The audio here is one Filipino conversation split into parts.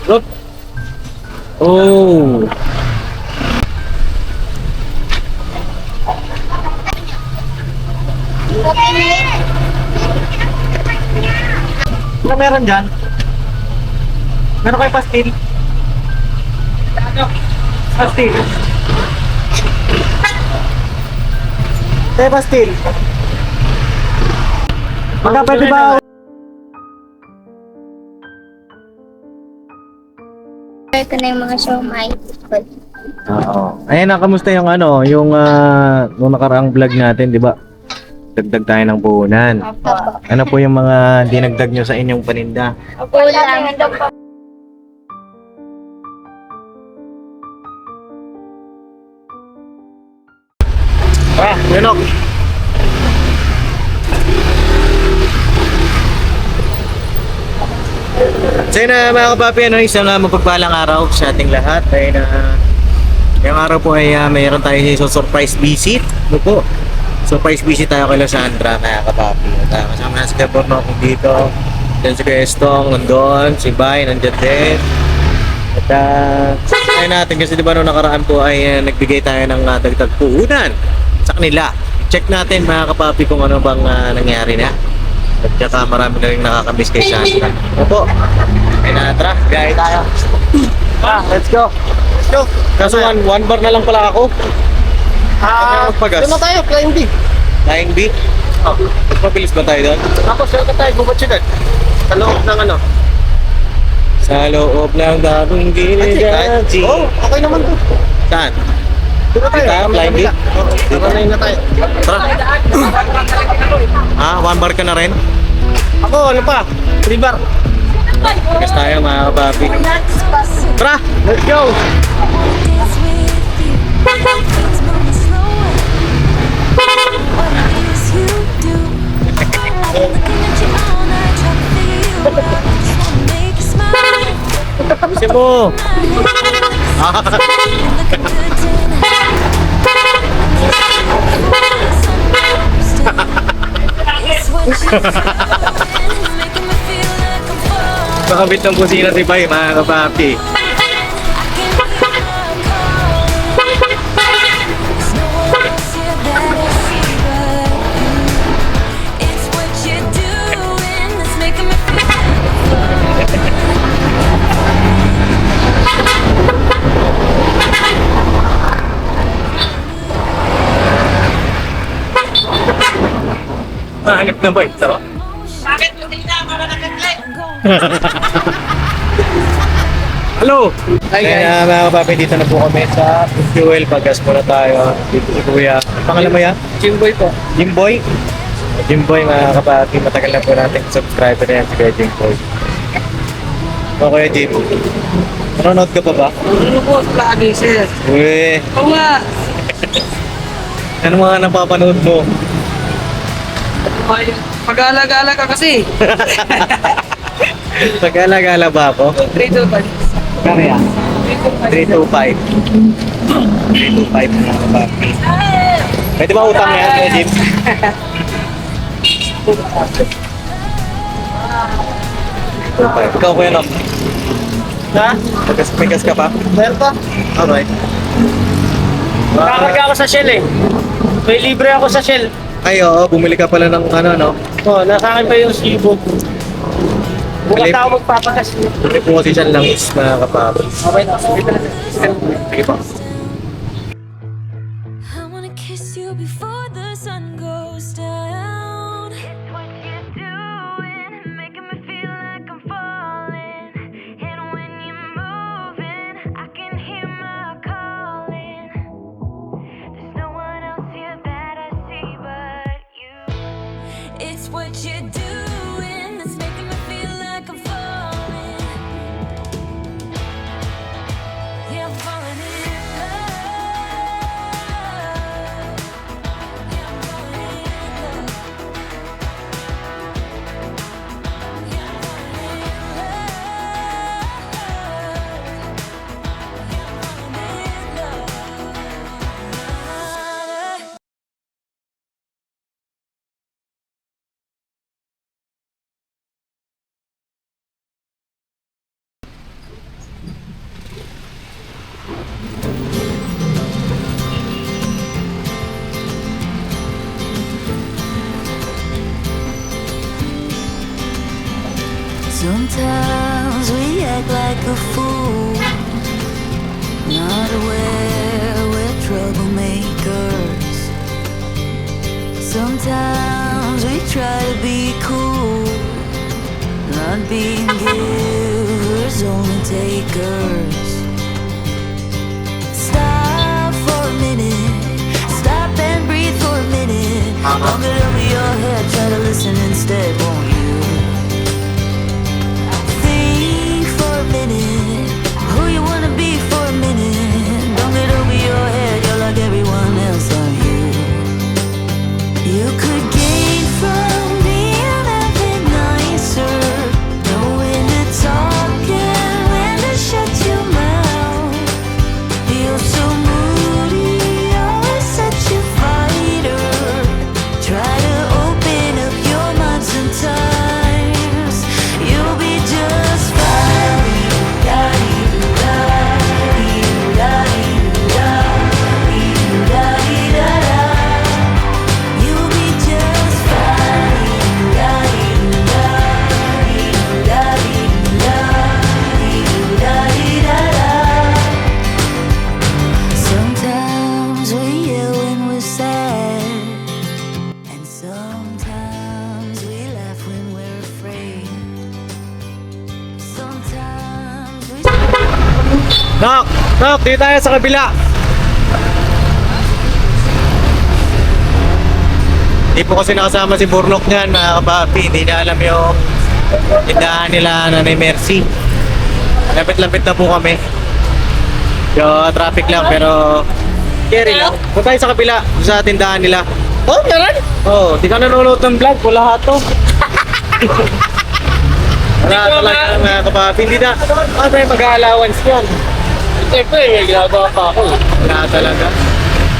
Look. Oh. Ano meron dyan? Meron kayo pastil? Pastil. Pastil. Magka pwede ba? Ito na yung mga siomay. Oo. Ayan na, kamusta yung yung nung nakaraang vlog natin, di ba? Dagdag tayo ng puhunan. Opo. Ano po yung mga dinagdag nyo sa inyong paninda? Ulam. Yunok. So yun na mga kapapi, isang mapagpalang araw sa ating lahat. Ay na ngayong araw po ay mayroon tayo sa surprise visit. Ano po? Surprise visit tayo kay Sandra mga kapapi. At kasama na si Gaborno kung dito. Diyan si Kuya Estong, nandun. Si Bay, nandyan din. At ayun natin kasi diba nung nakaraan po ay nagbigay tayo ng dagdag puhunan sa kanila. Check natin mga kapapi kung ano bang nangyari na. At saka marami na rin nakakamiss kay Sandra. Opo. Ay na, tara, gaya tayo. Let's go. Let's go. Kaso one bar na lang pala ako. Doon na tayo, Flying B. Flying B? Oh. Mas mabilis ba tayo doon? Tapos, saan ka tayo? Bumatsyugan. Sa loob ng ano? Sa loob ng daming ginigaji. Oh, okay naman to. Saan? Doon na tayo. Dito, Flying B? Dito na tayo. Tara. One bar ka na rin? Ako, ano pa? 3 bar. Tigas tayo mga kapapi. Tara! Let's go! Kasi mo! Makabit ng kusina si Bay mga kapapi. Mahanap na ba ito? Bakit hindi na para nakaklik? Hello! Kaya mga kapapi, dito na po kami sa Fuel. Paggas muna tayo. Dito si Kuya. Pangalan mo yan? Jimboy po. Jimboy? Jimboy mga kapapi, matagal na po natin subscriber na yan si Kuya Jimboy. Okay, Jim. Nanonood ka pa ba? Ano po? Lagi, sir. Uy! Oo nga. Ano mga napapanood mo? Ay, pag-alagala ka kasi. Pag-alagala ba ako? 3 to 5. Kaya yan? 325. 325 mga kapapi. Pwede ba utang yan, Kuya Jim? Ikaw, Kuya Nok? Ha? May gas ka pa? Meron pa? Alright. Kakarga ako sa Shell eh. May libre ako sa Shell. Ay, oo, bumili ka pala ng no? Oh, nasa akin pa yung seafood. Bukas Alip. ako magpapakas. Bumili po kasi siya ng is mga kapapi. Okay na. Sige po. I wanna kiss you before the sun goes down. It's what you're doing, making me feel like I'm falling. And when you're moving, I can hear my calling. There's no one else here that I see but you. It's what you're doing that's making me feel like I'm falling. Yeah, I'm falling in love. Sometimes we act like a fool, not aware we're troublemakers. Sometimes we try to be cool, not being givers, only takers. Stop for a minute, stop and breathe for a minute. Don't get over your head, try to listen instead, won't you? Think for a minute, who you wanna be for a minute. Don't get over your head, you're like everyone else, aren't you? You could gain from being a bit nicer, know when to talk and when to shut your mouth. You're so moody, always such a fighter. Try to open up your mind sometimes, you'll be just fine. You'll be just fine. Sometimes we yell when we're sad, and sometimes we laugh when we're afraid. Sometimes we Nak! Nak! Dito tayo sa kabila! Hindi po kasi nakasama si Burnok niyan, mga kapapi. Hindi na alam yung tindahan nila na Mercy. Lapit-lapit na po kami. Yung traffic lang, pero carry lang. Punta tayo sa kabila, sa tindahan nila. Oh, meron? Oh, di ka nanonood ng vlog, wala hato. Wala talaga mga kapapi. Hindi na, ano tayo mag-allowance yan? Siyempre, may ginagawa pa ako. Wala talaga.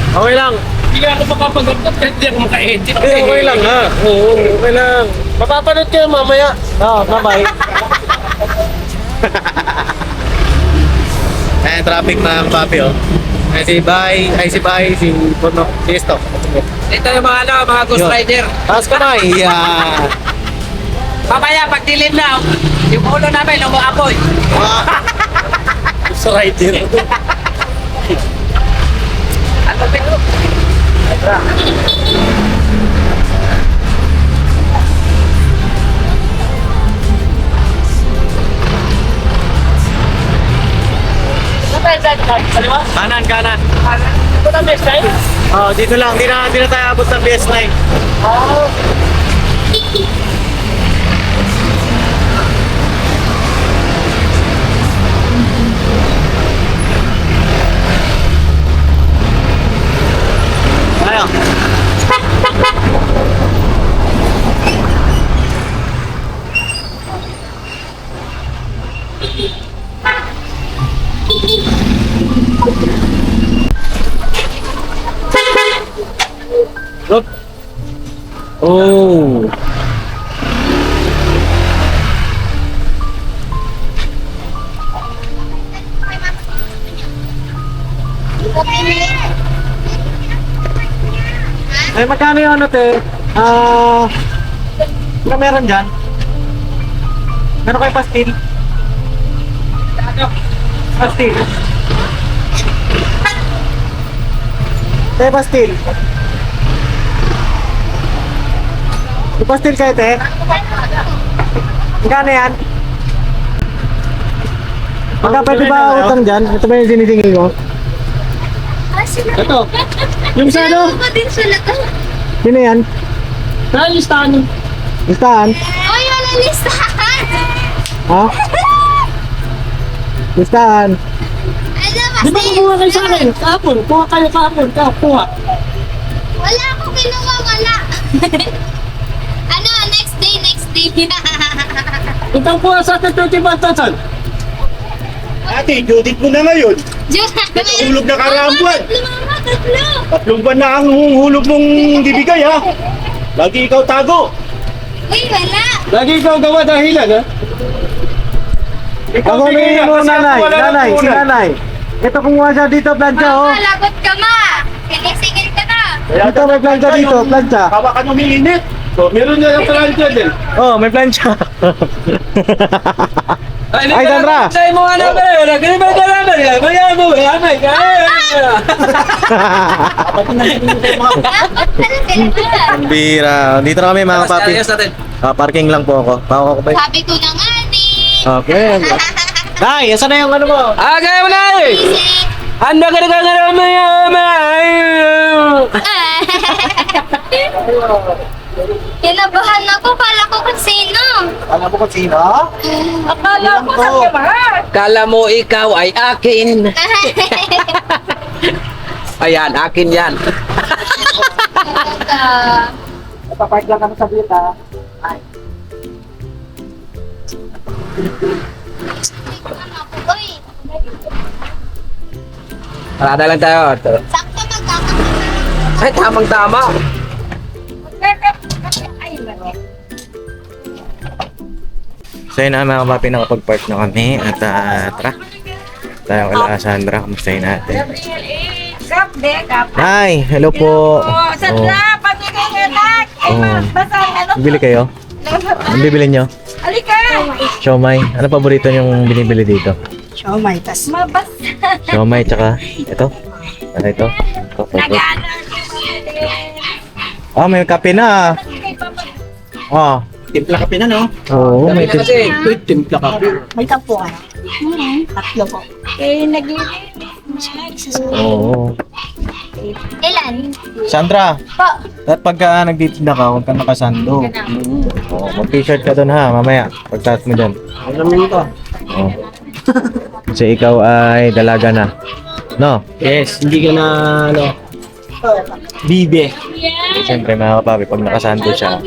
Okay lang. Hindi ako makapag-upload kahit hindi ako maka-edit. Okay lang ha. Oo, okay lang. Mapapanood kayo mamaya. Oo, bye-bye. Ayan, traffic mga kapapi, oh. Ay, si Bay, si Puno, si Esto. Ito yung mga Ghost Yun. Rider. Taas ka na, yeah. Mamaya, pag dilim na, yung ulo namin, umuapoy. Sa rider. Ano ba ito? Kaliwa? Kanan. Ito na best time? Oh, dito lang. Di na tayo abot ng BS9. Oo. Tayo. Look. Oh. Ay, magkano yung ano, te? Ano meron dyan? Meron kayo pastil? Pastil. Te, pastil. May pastil kayo, te? Magkano yan? Magka pwede ba utang dyan? Ito ba yung sinisingil ko? Ito. Yung sa ano? Ano din sila to? Sino yan? Nalistahan yung... Listahan? Oy, wala listahan! Ha? Listahan? Ano ba? Di ba kumuha kayo sa akin? Kahapon. Kuha kayo kahapon. Kuha. Wala akong kinuha, wala. Ano, next day. Ito kuha sa akin 25,000. Ate, judit mo na ngayon. Hulog na karambuan. Tatlo. Tatlong buwan na ang hulog mong bibigay ha. Lagi ikaw tago. Uy, wala. Lagi ikaw gawa dahilan, ha? Ikaw Ako bigay may na mo, kasi ako nanay. wala ng Nanay, si puhunan. nanay. Ito kumuha siya dito, plancha, oh. Mama, lagot ka ma. Sinisingil ka na. Kaya Dito may plancha dito, plancha. Hawakan mo umiinit. Meron niya yung plancha din. Oh, may plancha. Ay, Sandra! Sa mo ano ba? Ganun ba naman? Mayan mo, amay ka. Dapat pala sila. Ang bira. Dito na kami mga papi. natin. Parking lang po ako. Pako ko ba? Sabi ko na nga eh. Okay. Nay, asan na yung ano mo? Kaya mo na eh. Easy. Anda ka na amay. Kinabahan ako, kala ko kasino. Alam mo kung sino? Akala ko Kala mo ikaw ay akin. Ayan, akin yan. Papark lang kami sa blita. Parada lang tayo. Sakto magkakasama. Ay, tamang-tama. So yun na mga kapapi, nakapag-park na kami. At tara. Tayo kala Sandra, kamustahin natin. Nay, hello po. Sandra, pagiging anak. Ay, Oh. basta ano? Bibili kayo? Ang bibili nyo? Halika. Siomay. Ano paborito yung binibili dito? Mabas. Siomay, tsaka ito. Ano ito? Ito. Nag-ano. Ah, may kape na. Ah. Timpla kape na, no? Oo, may Kasi, Timpla kape. May kapo ka. Tatlo po. Eh, naglilinis. Oo. Ilan? Sandra, Po. at pagka nagtitinda ka, huwag kang nakasando. Oo, mag-t-shirt ka doon ha, mamaya. Pagtaas mo dyan. Alam mo ito. Oo. Kasi ikaw ay dalaga na. No? Yes, hindi ka na, ano, bibe. Siyempre mga kapapi, pag nakasando siya,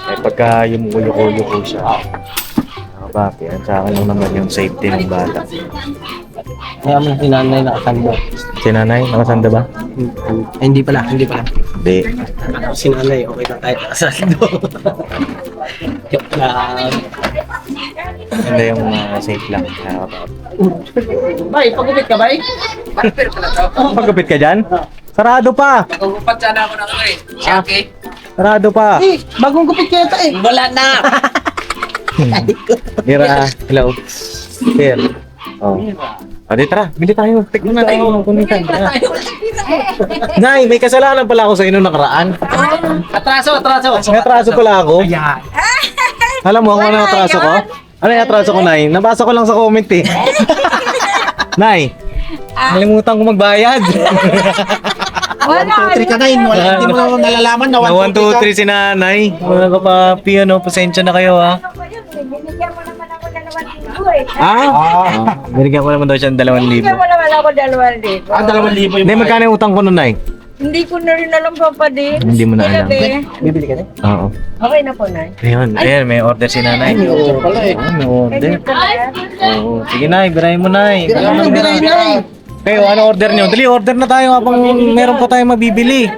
ay pagka yumuko-yuko siya. Mga kapapi, at sa akin lang naman yung safety ng bata. Kaya mo si nanay nakasando. Si nanay, nakasando ba? Ay, hindi pala, hindi pala. Hindi. Si nanay, okay na kahit nakasando. Joke lang. Hindi yung safe lang. Mga kapapi. Bay, pagupit ka, bay? barber pala to. Pagkapit ka dyan? Sarado pa! Nagugupat sana ako ng ano eh. Shaki. Sarado pa! Eh, bagong gupit kaya ito eh. Wala na. Mira, hello. Here. Oh. Adi tara, bili tayo. Tignan natin kung kunitan. Nay, may kasalanan pala ako sa inyo nakaraan. Atraso. May atraso pala ako. Ayan. Alam mo kung ano yung atraso ko? Ano yung atraso ko, Nay? Nabasa ko lang sa comment eh. Nay, nalimutan ko magbayad. 1, 2, 3 ka na yun. Hindi mo naman nalalaman na 1, 2, 3 si Nanay. Mga kapapi, ano, pasensya na kayo ha. Binigyan mo naman ako 2,000 eh. Binigyan ko naman daw siya ng 2,000. Binigyan mo naman ako 2,000. 2,000 yung Hindi, magkano yung utang ko nun, Nay? Hindi ko na rin alam pa din. Hindi mo na alam. Bibili ka na? Oo. Okay na po, Nay. Ayun, ayun, may order si Nanay. May order pala eh. May order. Hindi po na yan. Oo. Sige, Nay, birahin mo, Nay. Biray na. Kayo, ano order nyo? Dali, order na tayo habang meron pa tayong mabibili.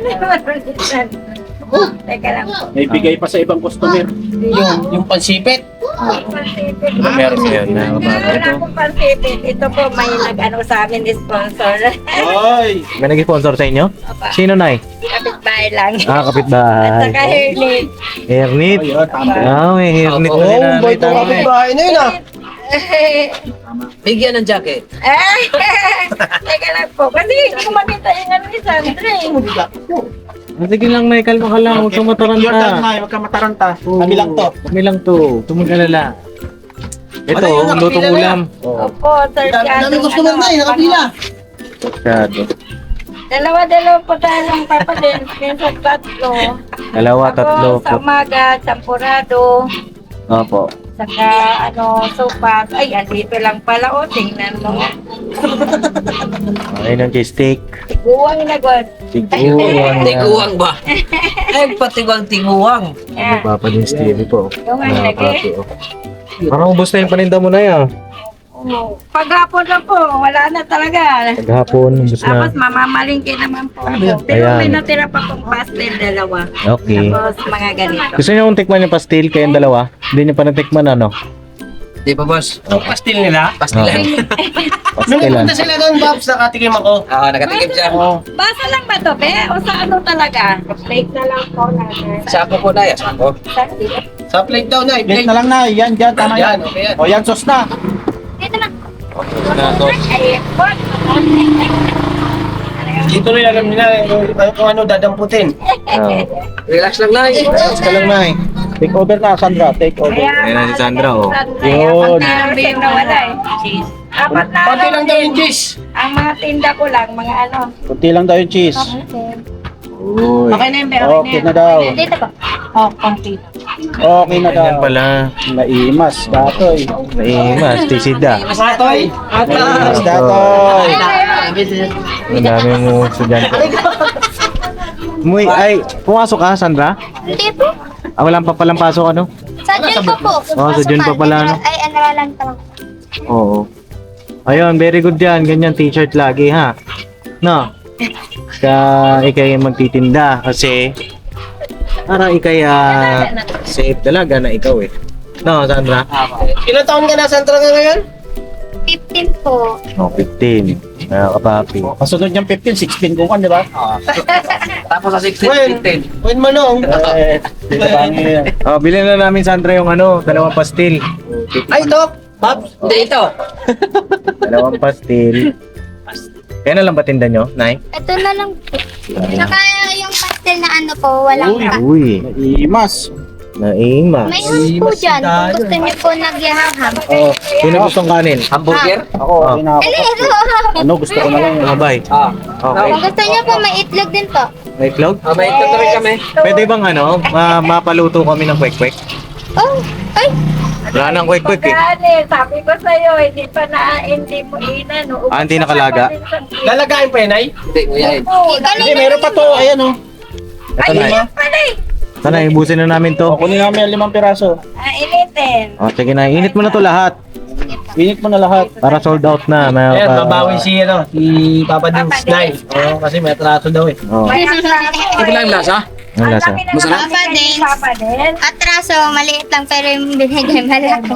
Teka lang po. May bigay pa sa ibang customer. Yung pansipit. Ano meron ngayon na Wala akong pansipit. Ito po may nag-ano sa amin sponsor. Oy! May nag-sponsor sa inyo? Sino, Nay? Kapitbahay lang. Ah, At kapitbahay. saka hairnet. Hairnet. Ah, may hairnet na Oo, din namin. boy, itong kapitbahay na yun ah. Bigyan ng jacket. Teka lang po. Kasi hindi ko makita yung ano ni Sandra eh. Sige lang, Nay, kalma ka lang. Huwag kang Your turn mataranta. na, huwag ka mataranta. Kami lang to. Kami lang to. Tumag-alala. Ito, Ano yun, lutong nakapila na ulam. Oo. Opo, sir. Dami customer na eh, nakapila. Masyado. Dalawa-dalawa po tayo ng papadin. Minsan tatlo. Dalawa, tatlo Ako sa po. umaga, champurado. Opo. Saka sopas. Ay, andito lang pala. O, tingnan mo. Ayun ang cheese steak. Tiguang na god. Tiguan. Tiguang ba? Ay, patiguang tiguang. Yeah. Papa din Stevie po. Yung ang lagi. Parang ubos na yung paninda mo na yan. Paghapon na po, wala na talaga. Paghapon, ubos Tapos na. mamamalingki naman po ako. Pero Ayan. may natira pa pong pastel, dalawa. Okay. Tapos mga ganito. Gusto niyo kung tikman yung pastil kayong dalawa? Hindi niyo pa natikman ano? Di ba, boss? Ang pastil nila. Pastila. Nung Kailan? pumunta sila doon, Babs, nakatikim ako. Oo, nakatikim siya. Basa lang ba to, be? O sa ano talaga? Plate na lang po natin. Sako po na, sako. Sa plate daw na, Plate i-plate. na lang na, yan, dyan, tama Yan, yan. okay yan. O yan, sauce na. Dito na. Dito rin alam nila kung ano dadamputin. Relax lang, Nay. Relax ka lang, Nay. Take over na, Sandra, take over. Ayan na si Sandra, oh. Yun. Konti lang din nawala eh. Cheese. Apat na Pati ano, lang daw yung cheese. Ang mga tinda ko lang, mga ano. Kunti lang daw yung cheese. Uy. Okay na yun, be? Okay na daw. Dito po. Oh, konti. Okay na daw. Ganyan pala. Naimas, datoy. Naimas, tisida. Atoy. Mas datoy. Ang dami mo estudyante. Muy, ay, pumasok ka, Sandra? Hindi po. Ah, wala pa palang pasok, ano? Sa June po po. Oh, sa June pa pala, no? Ay, ano lang tawag. Oo. Ayun, very good yan. Ganyan t-shirt lagi, ha? No? Ikay magtitinda kasi para ikay safe talaga na ikaw eh. No, Sandra? Ilan taon ka na, Sandra, nga ngayon? 15 po. Oh, 15. Kapapi. Kasunod niyang 15, 16 kung kan, di ba? Tapos sa 16, When? 15. When manong? Dito ba niya yan? Oh, bilhin na namin, Sandra, yung ano, dalawang pastil. Ay, ito. Babs. Hindi ito. Dalawang pastil. Kaya na lang ba tinda nyo, Nay? Ito na lang po. Saka yung pastel na ano po, walang pa. Uy, Naimas. naima. May ham po dyan. Kung gusto niyo po nagyaham. Oh, sino gustong kanin? Hamburger? Ako, okay na ako. Ito. Ano, gusto ko na lang. Mabay. Ah. Okay. Kung gusto niyo po, may itlog din po. May itlog? May ito rin kami. Pwede bang ano, mapaluto kami ng kwek-kwek? Oh, ay. Wala nang kwek-kwek eh. Gani, sabi ko sa'yo, hindi mo inano. Ah, hindi nakalaga? Lalagain pa yan, ay? Hindi, kuya. Hindi, meron pa to. Ayan, oh. Ito na. Pala eh. Sana, ibusin na namin to. Kunin namin yung 5 piraso. Initin. O, sige na. Init mo na to lahat. Init mo na lahat. Para sold out na. May, Ayan, mabawi si, ano, si Papa Dins Nine. Oo, kasi may atraso daw eh. Oh, Ito lang yung lasa? ang lasa. Masarap? Papa din. Papa din. Atraso, maliit lang pero yung binigay malaki.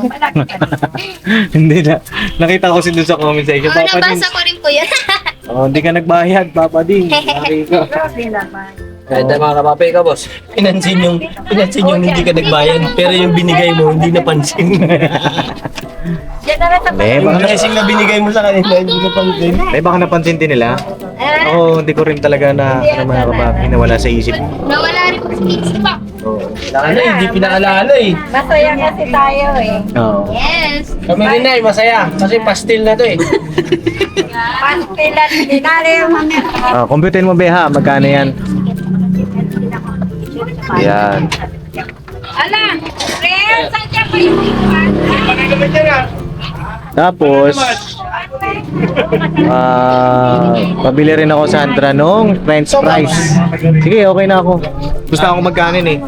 Hindi na. Nakita ko si doon sa comment section. Oo, Papa din. nabasa ko rin po yun. Oh, hindi ka nagbayad, Papa din. Sorry ka. Grabe naman. Kahit na mga kapapi ka, boss. Pinansin yung hindi ka nagbayad, pero yung binigay mo, hindi napansin. Diyan na lang sa Hindi, Yung baka, blessing na binigay mo sa kanila, hindi napansin. baka napansin din nila. Ako, hindi ko rin talaga na mga kapapi na wala sa isip. Nawala rin po sa isip. Oo. Ano, hindi pinaalala eh. Masaya kasi tayo eh. Oo. Yes. Kami rin ay masaya, kasi pastil na to eh. Pastilan, dinari yung mga. Ah, computerin mo, Beha. Magkano yan? Yan. Ala, Ren, saan dyan pa yung Tapos, pabili rin ako, Sandra, nung french fries. Sige, okay na ako. Gusto ako magkanin eh.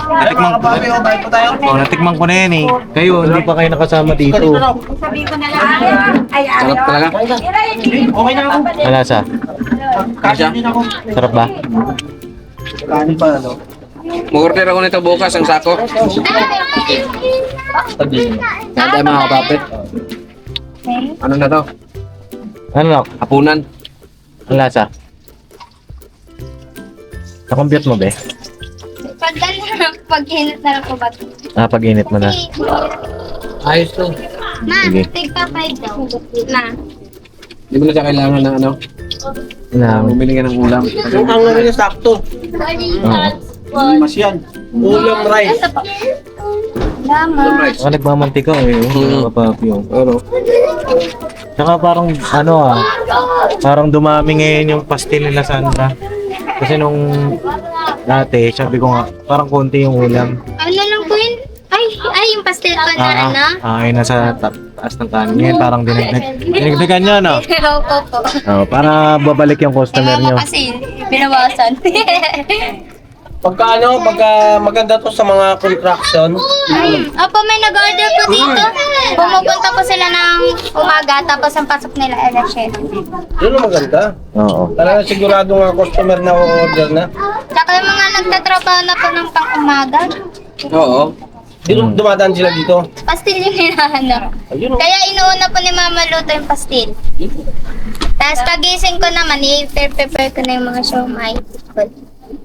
Natikman ko. Bayad po tayo. Oh, natikman ko na yan eh. Kayo, hindi pa kayo nakasama dito. sabi ko na lang. Ay, Sarap talaga. Okay na ako. Malasa. Kasi din ako. Sarap ba? Kanin pa, ano? Mag-order ako nito bukas ang sako. Nada mga kapapi. Ano na to? Ano na? Hapunan. Ang lasa? Na-compute mo, be? Pag hinit na lang po ba? Ah, pag-init mo na. Ayos to. Ma, Sige. tigpa 5 daw. Ma. Hindi mo na siya kailangan ng ano. Na, Bumili ka ng ulam. Yung ang namin yung sakto. Mas yan. Ulam rice. Lama. Saka nagmamantika eh. Yung kapapi yung. Pero, saka parang, parang dumami ngayon yung pastil nila, Sandra. Kasi nung dati, sabi ko nga, parang konti yung ulam. Ano lang po yun? Ay, yung pastel pa na ano? Ay, nasa taas ng kanin. Ngayon, parang dinagdagan niya, no? Opo po. Oh, para babalik yung customer Ewan niyo. mo kasi, binawasan. Pagka maganda to sa mga contraction. Opo, may nag-order po dito. Pumupunta po sila ng umaga, tapos ang pasok nila alas 7. Yun ang maganda. Oo. Talaga sigurado nga customer na order na. Tsaka yung mga nagtatrabaho na po ng pang-umaga. Oo. Dumadaan sila dito. Pastil yung hinahanap. Ayun. Kaya inuuna po ni Mama luto yung pastil. Tapos pagising ko naman, i-prepare ko na yung mga siomay.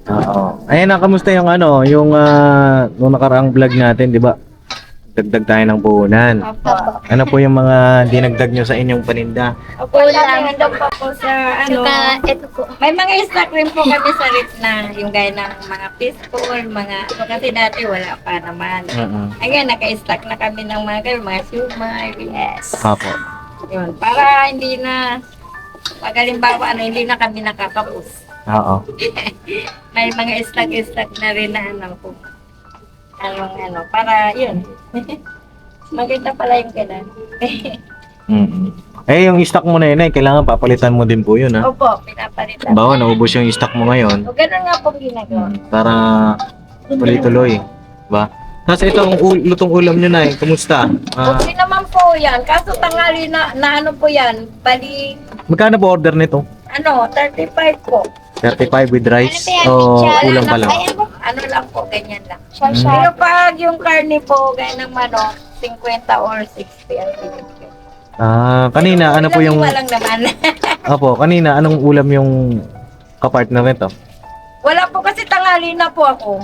Oo. Ayun na, kamusta yung yung nung nakaraang vlog natin, di ba? Dagdag tayo ng puhunan. Opo. Ano po yung mga dinagdag nyo sa inyong paninda? Opo, lang daw pa po sa Saka, ito po. may mga stock rin po kami sa rep na yung gaya ng mga pistol, kasi dati wala pa naman. Ngayon, naka-stock na kami ng mga ganun, mga siumay, yes. Apo. Yun, para hindi na, pag halimbawa, hindi na kami nakakapos. Oo. May mga stock na rin na po. Para yun. Maganda pala yung ganun. Eh, yung stock mo na yun, kailangan papalitan mo din po yun, ha? Opo, pinapalitan. Bawa, naubos yung stock mo ngayon. O, ganun nga po ginagawa. Para tuloy-tuloy. Ba? Tapos itong lutong ulam nyo na kumusta? Okay naman po yan. Kaso tangali na ano po yan. Bali, Magkano po order nito? 35 po. 35 with rice Ano o pa yan? ulam pa lang? Ano lang po, ganyan lang. Short. Pero pag yung karne po, gaya ng manok, 50 or 60 ang binibigay. Kanina, ano po yung... Walang naman. Opo, kanina, anong ulam yung kapartner nito? Wala po kasi tangali na po ako.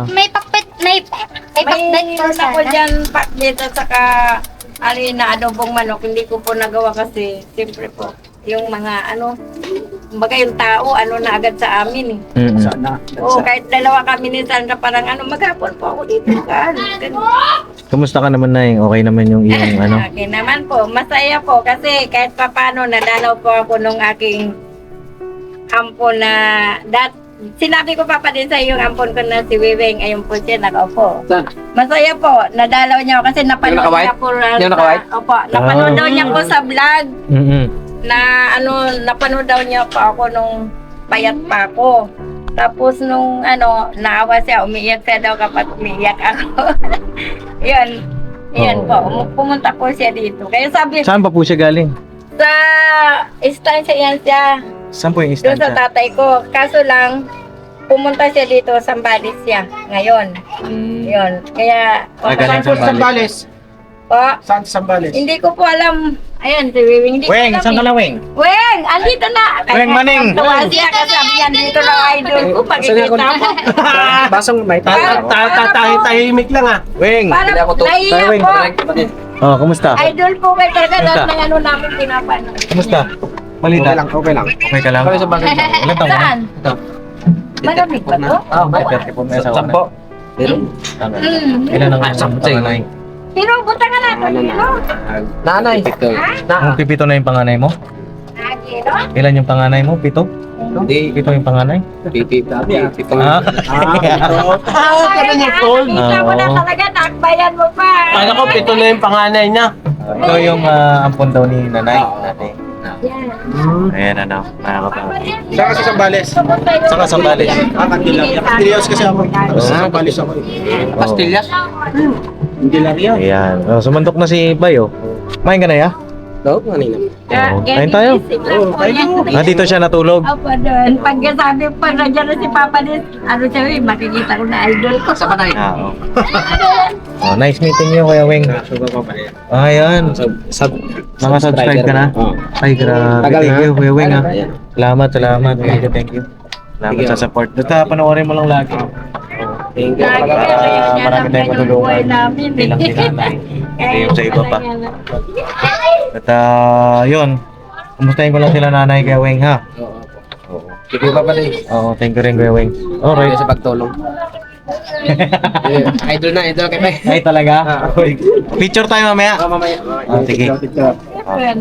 May pakpet May po na po sana. dyan pakbet at saka na adobong manok. Hindi ko po nagawa kasi siyempre po yung mga kumbaga yung tao na agad sa amin eh. Sana. Oo, kahit dalawa kami ni Sandra parang maghapon po ako dito ganun. Kamusta ka naman na okay naman yung iyong Okay naman po, masaya po kasi kahit papano nadalaw po ako nung aking ampon na sinabi ko pa din sa iyo yung ampon ko na si Wiweng, ayun po siya, nakaupo. Masaya po, nadalaw niya ako kasi napanood niya po. Opo, napanood daw niya po sa vlog na napanood daw niya po ako nung payat pa ako. Tapos nung naawa siya, umiiyak siya daw kapag umiiyak ako. Yan po, pumunta po siya dito. Kaya sabi, Saan pa po siya galing? sa istansya yan siya, Saan po yung doon sa istansya? tatay ko. Kaso lang, pumunta siya dito, Sambales siya, ngayon. Yun, kaya, Galing Saan Sambales? po, Saan Sambales? hindi ko po alam. Ayan, si Wiwing, hindi ko Weng, alam. saan ka na, Weng? Weng, andito na. Weng, maning. Tuwa siya kasi sabi yan, dito na idol ko, pagkikita mo. Basang may tahimik lang ah. Weng! Parang naiiyak Weng. po. Kumusta? Idol po kayo talaga, Kumusta? lahat ng namin pinapanood. Kumusta? Malita? Okay lang. Okay ka lang? Okay sa bagay. Ilan taon ka na? Saan? Malamig ba to? May 34 na sa Sampo. Tama. Ilan ang panganay? Pero buta nga natin, no? Nanay. Ang pipito na yung panganay mo? Lagi, no? Ilan yung panganay mo? Pito? Hindi. Pito yung panganay? Pipita. Ah? Ganun yung tol. Kita mo na talaga, nakbayan mo pa. Ano ko, pito na yung panganay niya. Ito yung ampon daw ni nanay. Nanay. Yan. Ayan nakakapangit. Saan ka sa Sambales? Saan ka Sambales? Candelaria. Castillas kasi ako. Sa Sambales ako. Pastillas? Candelaria. Ayan. Sumandok na si Bayo. Main ka na ya? Oo, kanina. Oo. Kain tayo. Dito siya natulog. Opo, doon. Pagkasabi pa na dyan na si Papa din, siya, makikita ko na idol ko. Sa panay. Nice meeting you, Kuya Weng. Ayan. Mga subscribe ka na? Ay, grabe. Tagal Thank na. you, Kuya Weng. Ayan. Salamat. Thank you. Salamat sa support. Basta panoorin mo lang lagi. Thank you. Lagi Para na kaya niya marami lang tayong yung matulungan. buhay namin. Hindi lang si nanay. Hindi yung sa iba pa. At yun. Kumustahin ko lang sila nanay, Kuya Weng, ha? Oo. Thank you, Papa Din. Oo, thank you rin, Kuya Weng. Alright. Sa pagtulong. Idol na, idol kay May. Ay, talaga? Picture tayo mamaya. Mamaya. Sige. Kwento. Ayan.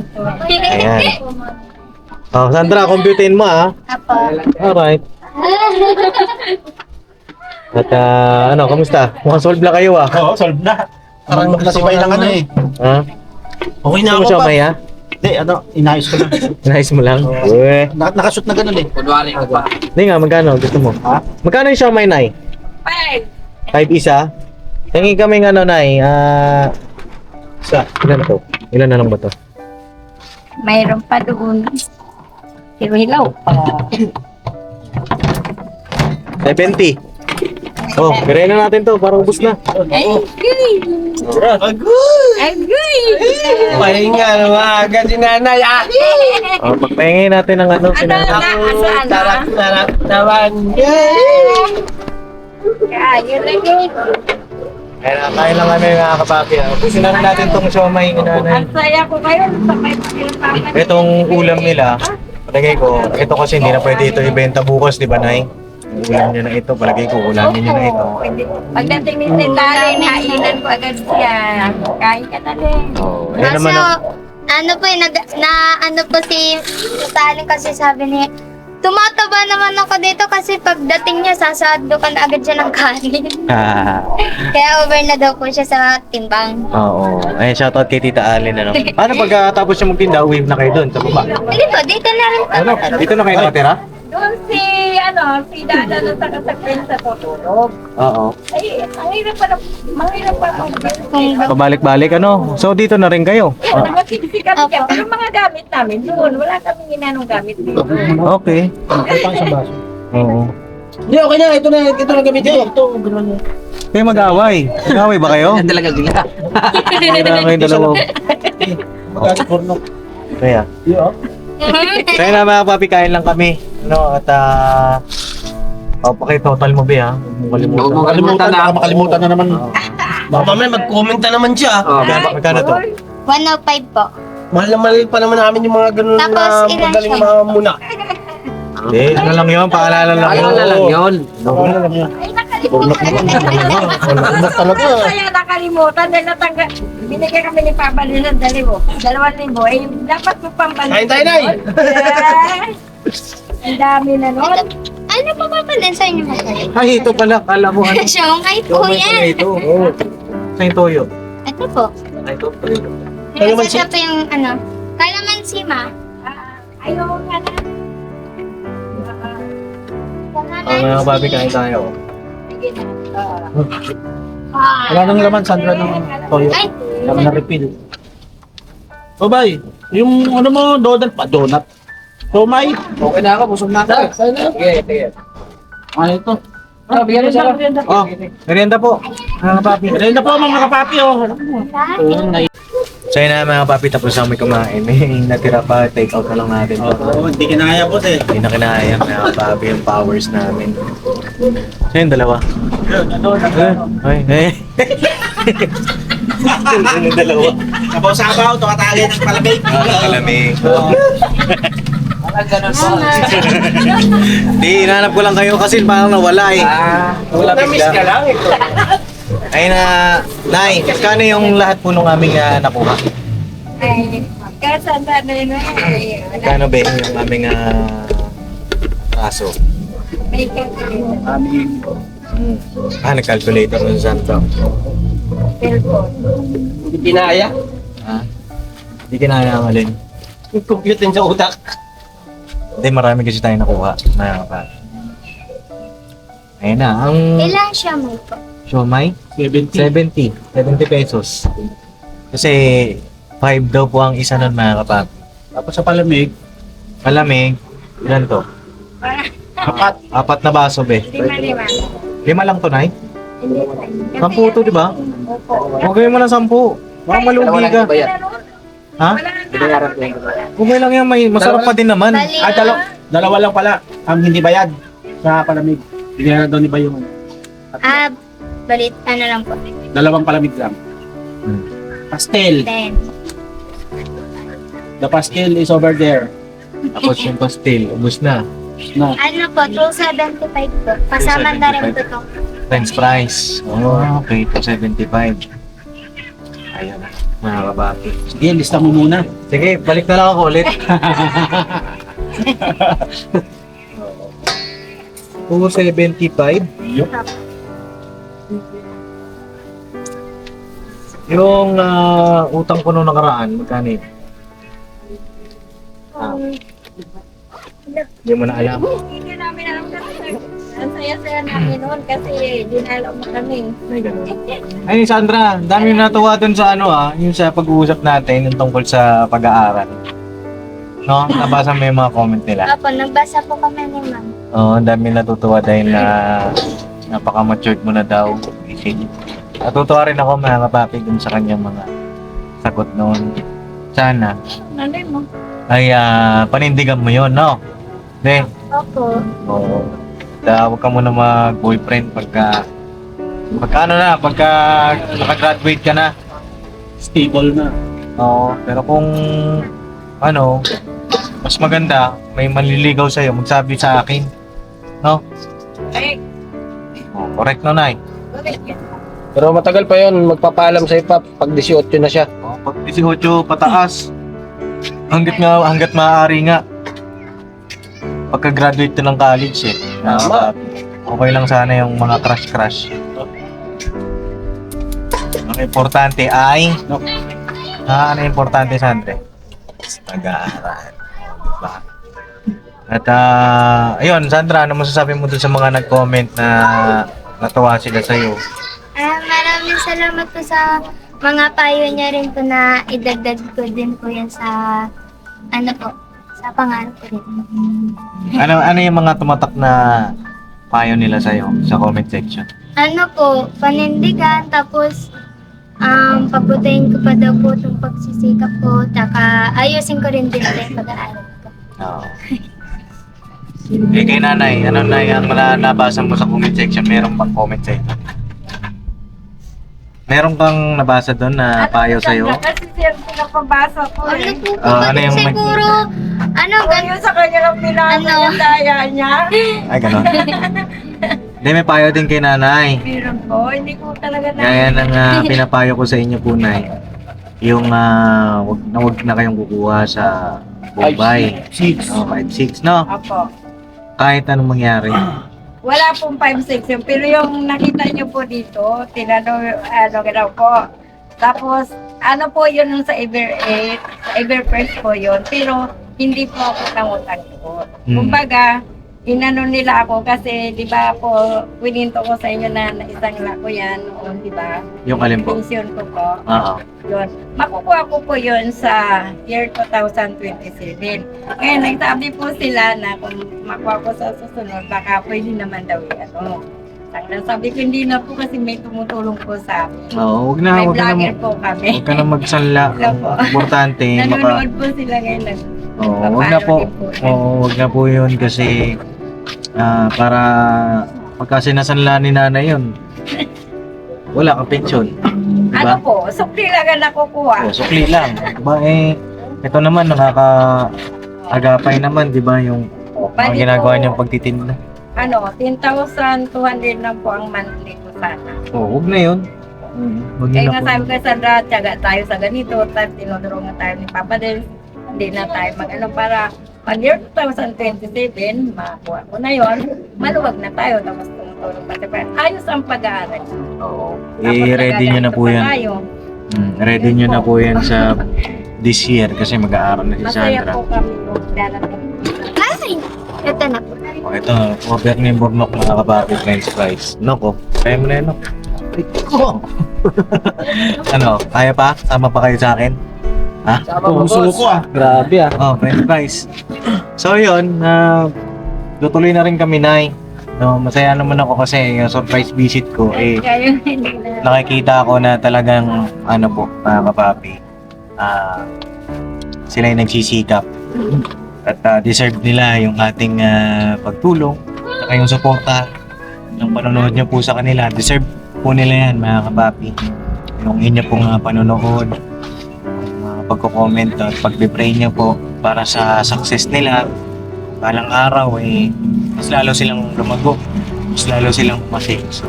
Sandra, computein mo, ha? Apo. Alright. At kamusta? Mukhang solve na kayo, ah. Oo, solve na. Parang nasibay lang eh. Ha? Okay na Gusto mo ako siya pa. may, ha? Hindi, inayos ko na. Inayos mo lang? Uwe. Nakashoot na ganun eh. Kunwari ko pa. Hindi nga, magkano? Gusto mo? Ha? Magkano yung siomay, Nay? 5 isa? Tingin kami ng Nay. Ilan to? Ilan na lang ba to? Mayroon pa doon. Pero hilaw pa. 70. Oh, kirain na natin to para ubos na. Pahinga, maaga si nanay. Oh, pagpahingin natin ng ano, Sarap naman. Kain lagi. Kain lang kami mga kapapi. Ubusin na natin tong siomay ni nanay. Ang saya ko ngayon sa may pagkilpaman. Itong ulam nila, palagay ko, ito kasi hindi na pwede ito ibenta bukas, di ba, Nay? Yung ulam niya na ito, palagay ko, ulamin niya na ito. Pagdating ni Titali, hainan ko agad siya. Kain ka na rin. Oh, Kaso, naman ang... ano po ano po si Taling kasi sabi niya, tumataba naman ako dito kasi pagdating niya, sasado ka na agad siya ng kanin. Kaya over na daw po siya sa timbang. Oo. Ay, shoutout kay Tita Allen, ano? Paano pagkatapos siya magtinda, uwi na kayo doon sa baba? Hindi po, dito na rin po. Ano? Dito na kayo nakatira? Doon si Dada doon sa kasagpin sa tutulog. Oo. Ay, mahirap pa Pabalik-balik, ano? So, dito na rin kayo? Nagmatigsik kami dyan, pero mga gamit namin doon. Wala kami ginanong gamit dito. Okay. Oo. Hindi, okay na. Ito na gamitin ko. Ito, gano'n. Kayo mag-away. Mag-away ba kayo? Yan talaga sila. Hindi na kayo dalawa. Magalit porno. Kaya. Kaya na mga papi, kain lang kami. Ano, at pakitotal mo, Be, ha? Huwag mong kalimutan. Makalimutan na naman. Baka mamaya mag-comment na naman siya. Magkano to? 105 po. Mahal na mahal pa naman namin yung mga ganun Tapos, na ilan magaling siya? mga muna. Hindi, ano lang yun, paalala lang yun. Paalala lang yun. Ay, nakalimutan. Unak talaga. Kaya nakalimutan dahil binigyan kami ni Papa Lil ng 2,000. Eh, dapat mo pang Kain tayo, Nay! Ang dami na nun. Ano pa papanin sa inyo mga Ay, ito pala, kala mo ano. Siyongkay po Siomay pala yan. ito. Oo. Sa yung toyo. Ito po. Ay, ito. toyo. Kasi siya po yung ano, kalamansi ma. Ayaw nga na. Mga papi, kain tayo. Sige na. Wala nang laman, Sandra, ng toyo. Ay, Kami na refill. O bay, yung ano mo, donut. So may, Okay na ako, busog na ako. Sige. ano ito? Bigyan mo siya. Oh, merienda po. Mga papi. Ayun na po mga kapapi, oh. So yun na mga papi, tapos na kami kumain. May natira pa, take out na lang natin. Oo, hindi kinaya po eh. Hindi na kinaya mga papi yung powers namin. So yun, dalawa. Ay. Yung dalawa. Sabaw-sabaw, tumatali ng palamig. Kalamig. Di, inanap ko lang kayo kasi parang nawala eh. Wala Na-miss ka bigla. lang ito. Ay na, Nay, kano yung lahat po nung aming nakuha? Ay, kasanda na yun. Kano ba yung aming raso? May kasi. Nag-calculator ng Santo. Cellphone. Hindi kinaya. Hindi kinaya ang alin. Yung compute din sa utak. Hindi, marami kasi tayo nakuha. Ayun na, ang ilang siya mo po? siomay, 70 pesos. Kasi 5 daw po ang isa nun mga kapag. Tapos sa palamig, Malamig, ilan to? Apat na baso be. Lima. 5 lang to, Nay? Hindi. 10 to, di ba? Huwag gawin mo ng 10. Baka malugi ka. Ha? Binayaran ko yung Okay lang yan, masarap pa din naman. Bali, dalawa lang pala ang hindi bayad sa palamig. Bigyan na daw ni Bayong. balit, ano lang po. Dalawang palamig lang. Pastel. Then, The pastel is over there. Tapos yung pastil, ubus na. No. ano po, 275 po. Kasama na rin po itong French fries. Oh, okay, 275. Ayun na, mga kabaki. Sige, lista mo muna. Sige, balik na lang ako ulit. 275. Yung utang ko nung nakaraan, magkano yun? Hindi mo na alam. Hindi namin alam kasi ang saya-saya namin noon kasi dinalaw mo kami. Ay, ganun. Ay, Sandra, dami yung natuwa dun sa yung sa pag-uusap natin, yung tungkol sa pag-aaral. No? Nabasa mo yung mga comment nila. Apo, nagbasa po kami ni ma'am. Oo, ang dami natutuwa dahil na Napaka-matured mo na daw. Natutuwa rin ako mga kapapi dun sa kanyang mga sagot noon. Sana Nanay mo. ay panindigan mo yun, no? Hindi. Opo. Oo. Huwag ka muna mag-boyfriend pagka nakagraduate ka na. Stable na. Oo. Pero kung ano, mas maganda, may manliligaw sa'yo, magsabi sa akin. No? Ay, Oh, correct no, Nay? correct yan. Pero matagal pa yun, magpapaalam sa'yo pa pag 18 na siya. Oh, pag 18 pataas, hanggat maaari nga. Pagka-graduate ka ng college eh. Tama. Okay lang sana yung mga crush. Ang importante ay... No. Ano yung importante, Sandre? Mag-aaral. Diba? At ayun, Sandra, ano masasabi mo dun sa mga nag-comment na natuwa sila sa'yo? Maraming salamat po sa mga payo niya rin po na idagdag ko din po yan sa sa pangarap ko rin. Ano yung mga tumatak na payo nila sa'yo sa comment section? Panindigan, tapos pabutayin ko pa daw po itong pagsisikap ko, taka ayusin ko rin din yung pag-aaral ko. Oo. Kay nanay, ano na yung nabasa mo sa comment section? Meron bang comment section? Meron kang nabasa doon na payo sa'yo? Kasi siya pinapabasa ko Ano eh. po ano yung siguro, Yung sa kanya lang pinasa yung daya niya. Ay, gano'n. Hindi, may payo din kay nanay. Meron po, hindi ko talaga na. Kaya nang pinapayo ko sa inyo po, Nay, yung wag na kayong kukuha sa Bombay. 6. Oh, 5-6, no? Opo. Kahit anong mangyari. Wala pong 5-6 yun. Pero yung nakita niyo po dito, gano'n po. Tapos, ano po yun sa Ever 8, sa Ever First po yun. Pero, hindi po ako nangutang po. Kumbaga, inano nila ako kasi, di ba po, wininto ko sa inyo na isang lako yan noon, di ba? Yung alin po? Pension ko po. Oo. Yun. Makukuha ko po yun sa year 2027. Ngayon, nagsabi po sila na kung makuha ko sa susunod, baka pwede naman daw yan. Sabi ko, hindi na po kasi may tumutulong po sa amin. Oo, wag May na vlogger po kami. Huwag ka na magsanla. Wala po. Importante, Nanonood po sila ngayon. wag na po. Wag na po yun kasi para pagka sinasanla ni nanay yun, wala kang pensyon. Ano Diba? po, supli lang ang nakukuha. Sukli lang. Diba ito naman nakaka-agapay naman, diba, yung mga ginagawa niyang pagtitinda. 10,200 na po ang monthly ko sana. Huwag na yun. Huwag Kaya na nga po. sabi ko, Sandra, tiyaga tayo sa ganito, tapos tinutulungan tayo ni Papa Del. Hindi na tayo para pag year 2027, makuha ko na yon, maluwag na tayo, tapos tumutulong pa tayo. Ayos ang pag-aaral. Oo. Tapos I-ready nyo na po nagaganto yan. pa tayo. Ready nyo na po yan sa this year kasi mag-aaral na si Masaya Sandra. po kami kung darating. Ay! Ito na po. Oh, ito, order ni Bornok mga kabapit, french fries. Noko, kaya mo na yun, no? Ay, ko. Ano, kaya pa? Sama pa kayo sa akin? Ha? Puso ko Grabe ah. Oh, french fries. So yun, tutuloy na rin kami, Nay. No, masaya naman ako kasi yung surprise visit ko, Kaya hindi na. nakikita ko na talagang, ano po, mga kapapi, sila yung nagsisikap. At deserve nila yung ating pagtulong, at yung suporta, yung panonood nyo po sa kanila. Deserve po nila yan, mga kapapi. Yung inyo pong panonood, pagko-comment at pagbe-pray nyo po para sa success nila. Balang araw, mas lalo silang lumago, mas lalo silang masig. So,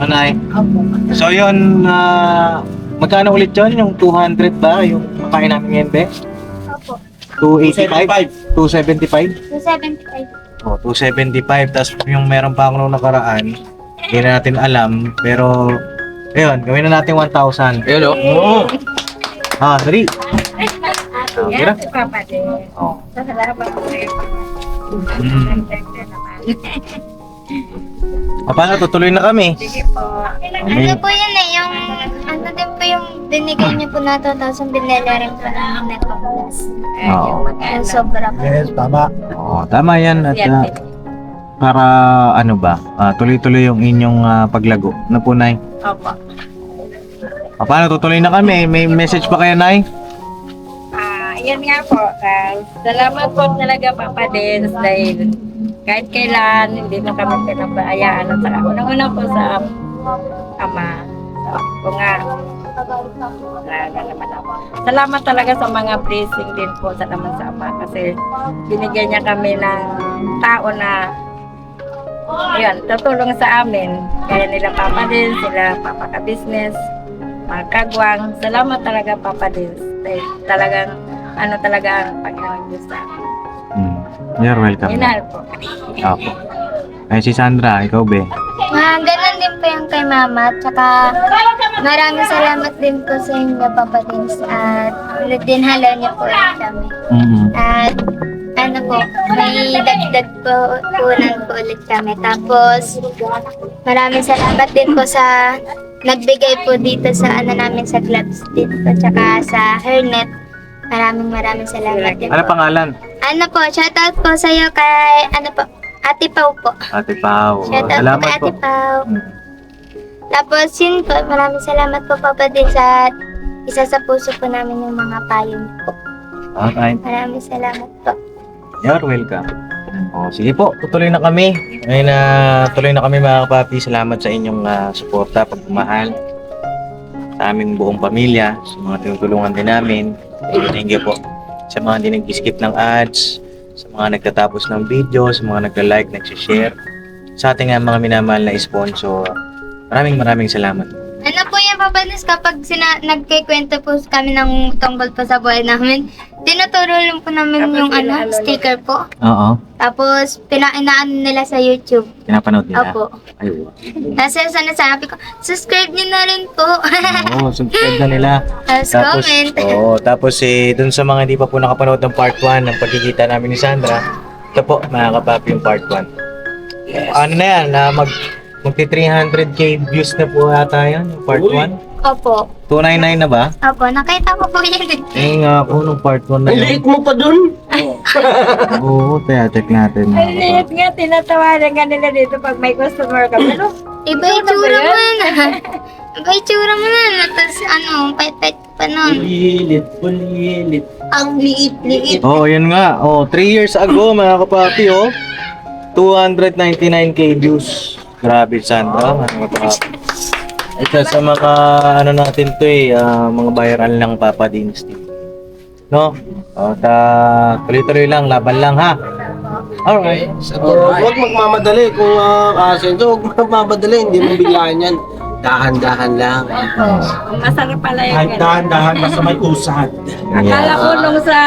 Nay. So yun, magkano ulit yun? Yung 200 ba? Yung makain namin ngayon, Be? Opo. 285? 275? 275. Oh, 275. Tapos yung meron pa ako nung nakaraan, hindi na natin alam. Pero, ayun, gawin na natin 1,000. Ayun oh. Oo. Dali. Yan, si Papa Del. Oh. Salamat po kayo. Paano, tutuloy na kami. Sige po. Ano po yun yung ano din po yung binigay niyo po na 2,000 binila rin po namin na pang-plus. Oo. Yung sobra po. Yes, tama. Oh, tama yan. At para ano ba, tuloy-tuloy yung inyong paglago. Ano po, Nay? Opo. Paano, tutuloy na kami? May message pa kayo, Nay? Yan nga po. Salamat po talaga, Papa Dins, dahil kahit kailan, hindi mo kami pinabayaan. At saka, unang-una po sa Ama. Kung nga, salamat talaga sa mga blessing din po sa naman sa Ama. Kasi binigyan niya kami ng tao na yun, tutulong sa amin. Kaya nila Papa Dins, sila Papa Ka-Business, mga kagwang. Salamat talaga, Papa Dins. Dahil talagang ano talaga ang Panginoon Diyos sa akin. You're welcome. Minahal po. Opo. Ay, si Sandra, ikaw, be? Ganun din po yung kay Mama. Tsaka maraming salamat din po sa inyo, Papa Dins. At dinhala niyo po ulit kami. At ano po, may dagdag po ulan po ulit kami. Tapos maraming salamat din po sa nagbigay po dito sa ano namin sa gloves dito. Tsaka sa hairnet. Maraming salamat din Ano po. pangalan? Ano po, shoutout po sa iyo kay ano po, Ate Pau po. Ate Pao. Shoutout po Salamat kay po. Ate Pau. Tapos yun po, maraming salamat po Papa din sa isa sa puso po namin yung mga payo niyo po. Okay. Maraming salamat po. You're welcome. Sige po, tutuloy na kami. Ngayon tuloy na kami mga kapapi. Salamat sa inyong suporta, pagmamahal sa aming buong pamilya, sa mga tinutulungan din namin. Thank you po sa mga hindi nag-skip ng ads, sa mga nagtatapos ng video, sa mga nagla-like, nag-share, sa ating mga minamahal na sponsor. Maraming salamat. Ano po yan Papa Dins, kapag nagkikwento po kami ng tungkol po sa buhay namin, tinuturo lang po namin Tapos yung pinaalala. sticker po. Oo. Tapos pinainaan nila sa YouTube. Pinapanood nila. Opo. Ay, wow. Kasi sinasabi ko, subscribe niyo na rin po. Oo, subscribe na nila. Tapos comment. Tapos dun sa mga hindi pa po nakapanood ng part 1 ng pagkikita namin ni Sandra, ito po, mga kapapi, yung part 1. Ano na yan, magti 300k views na po ata yan, yung part 1. Opo. 299 na ba? Opo, nakita ko po yan. Eh nga po, nung part 1 na Ang yun. liit mo pa dun. Oo, check natin. mga Ang liit nga, tinatawanan nga nila dito pag may customer ka. Ano? Iba itsura mo na. Iba itsura mo na. Tapos ano, pait-pait pa nun. Bulilit. Ang liit-liit. Oo, yun nga. 3 years ago, mga kapapi, 299k views. Grabe, Sandra, mga kapapi. Ito sa mga natin to mga viral lang Papa Dins TV. No? Tuloy-tuloy lang, laban lang ha. Alright. Huwag magmamadali kung asenso, huwag magmamadali, hindi mo biglaan yan. Dahan-dahan lang. Masarap pala yung Kahit dahan-dahan basta may usad. Akala ko nung sa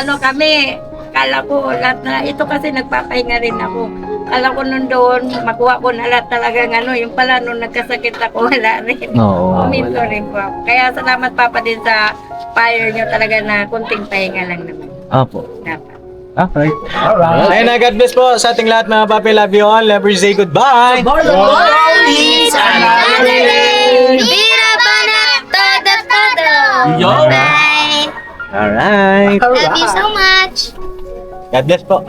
ano kami, akala ko lahat na, ito kasi nagpapahinga rin ako. Akala ko nung doon, makuha ko na lahat talagang ano, yung pala nung nagkasakit ako, wala rin. Oo. Uminto rin po ako. Kaya salamat Papa din sa fire nyo talaga na kunting pahinga lang naman. Apo. Dapat. Alright. Ayun na, God bless po sa ating lahat mga papi. Love you all. Never say goodbye. Bira ba na todo? Yo. Bye. Alright. Love you so much. God bless po.